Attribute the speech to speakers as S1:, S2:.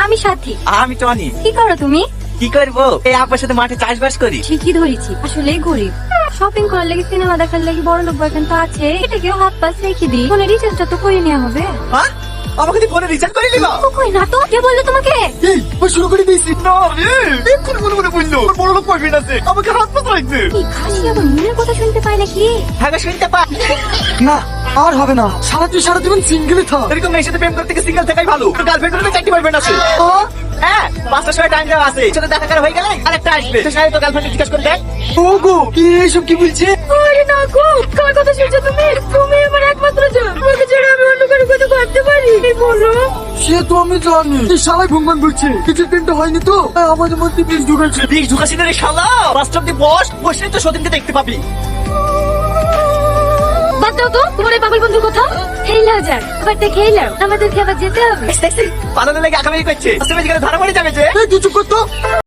S1: আমি সাথী।
S2: আমি টনি।
S1: কি করো তুমি?
S2: কি করবো, এই আব্বার সাথে মাঠে চাষবাস করি।
S1: ঠিকই ধরেছি, আসলে গরিব। শপিং করার লাগি, সিনেমা দেখার লাগি বড় লোক বয়ফ্রেন্ড তো আছে, এটাকেও হাত পাশ রেখে দিই। ফোনে রিচার্জটা তো করে নেওয়া হবে।
S2: হ্যাঁ, আমাকে তুই ফোনে রিচার্জ করে নিবা?
S1: ও কই না তো, কে বললো তোমাকে?
S2: এই ওই শুরু করে দিয়েছি না রে, এখন মনে মনে বললো ওর বড় লোক বয়ফ্রেন্ড আছে, আমাকে হাত পাত রাখছে।
S1: এই খাসি আবার মনের কথা শুনতে পায় নাকি?
S2: হ্যাঁ শুনতে পা।
S3: না আর হবে না, সারা জীবন সিঙ্গেলে থাক।
S2: এরকম মেয়ের সাথে প্রেম করতে গিয়ে সিঙ্গেল থাকাই ভালো। তোর গার্লফ্রেন্ড হলে 4টি বয়ফ্রেন্ড আছে। হ্যাঁ, 5টার সময় টাইম দেওয়া আছে, সাথে দেখা করা হয়ে গেলে আরেকটা আসবে। সে সাথে তো গার্লফ্রেন্ড জিজ্ঞাসা করে দেখ।
S3: ওগো কি এইসব কি বলছে?
S1: আরে না গো, কার কথা শুনছো তুমি? তুমি আমার একমাত্র জন, তোমাকে ছাড়া আমি অন্য কারো কথা ভাবতে পারি? বলো।
S3: সে তো আমি জানি, এই শালাই ভঙ্গন বলছে। কিছু দিনটা হয়নি তো, আমাদের মধ্যে বিষ ঢুকেছে।
S2: বিষ ঢুকাছি না রে শালা, বাস্তব দিয়ে বসলে তো সতীনকে দেখতে পাবি।
S1: বাদ দাও তো, তোমার এই পাগল বন্ধু কোথাও? খেলাও যাক, আবার তো খেলাও, আমাদেরকে আবার যেতে হবে।
S2: পালানোর লেগে আগামী করছে, ধরা পড়ে যাবে যে।
S3: এই তুই চুপ কর তো।